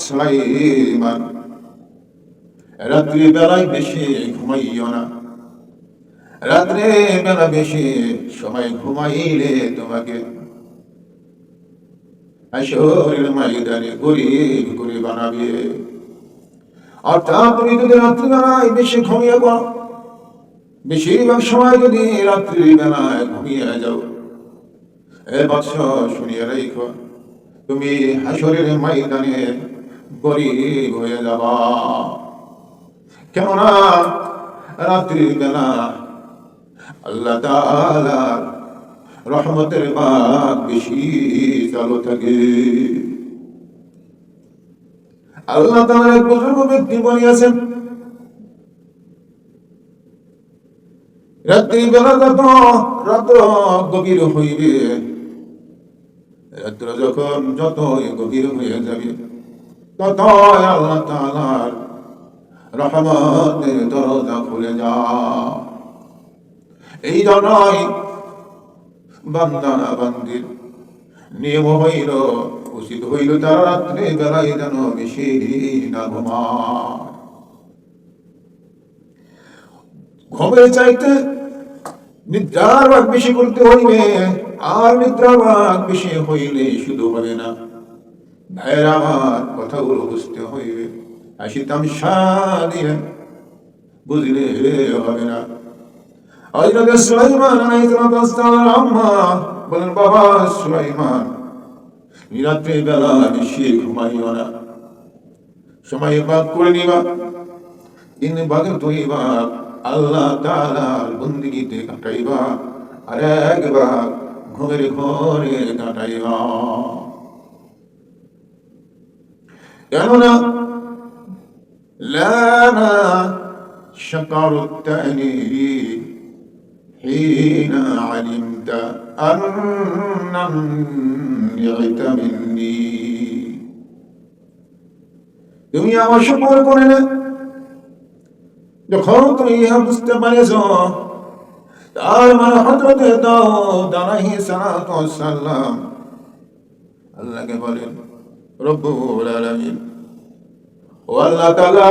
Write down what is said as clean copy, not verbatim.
সুলাইমান, রাত্রি বেলায় বেশি ঘুমাইও না। রাত্রে বেলা বেশি সময় ঘুমাইলে তোমাকে হাসরের ময়দানে গরিব করে বানাবে। অর্থাৎ তুমি যদি রাত্রিবেলায় বেশি ঘুমিয়ে পড়ো, বেশিরভাগ সময় যদি রাত্রি বেলায় ঘুমিয়ে যাও, এ বৎস শুনিয়ে রেখো, তুমি হাসরের ময়দানে গরিব হয়ে যাবা। কেননা রাত্রির বেলা আল্লাহ তাআলার রহমতের বাগ বেশি চালু থাকে। আল্লাহ তাআলা এক বুজুর্গ ব্যক্তি বলিয়াছেন, রাত্রি বেলা যত রাত্র গভীর হইবে, রাত্র যখন যতই গভীর হয়ে যাবে, ততই আল্লাহ তাআলার রহমতের দরজা খুলে যায়। এই জন্যই বান্দা বান্দির নিয়ম হইল, উচিত হইল তারা রাত্রে বেলায় যেন বেশি না ঘুমায়। ঘুমের চাইতে নিদ্রার ভাগ বেশি করতে হইবে। আর নিদ্রার ভাগ বেশি হইলে শুধু হবে না, ভাইয়ের আমার কথাগুলো বুঝতে হইবে। আসি তামসা দিয়ে বুঝলে হবে না। হযরত সুলাইমান আলাইহিস সালামের আম্মা বলেন, বাবা সুলাইমান, রাত্রে বেলা বেশি ঘুমাইও না, সময় ভাগ করে নিবা। দিন ভাগে তুইবা আল্লাহ তাআলার বন্দেগীতে কাটাইবা, আর একবার ঘুমের ঘরে কাটাইবা। কেননা লানা শাকারুত তা'নিরি হিনা আলিমতা আন্নান নি'তা মিন্নি। তুমি আমার শুকর করে না, যখন তুমি ইহা বুঝতে পারেছ, তার মানে হযরত দাউদ আলাইহিস সালাতু ওয়াস সালাম আল্লাহকে বলেন, রব্বুল আলামিন, ও আল্লাহ তাআলা,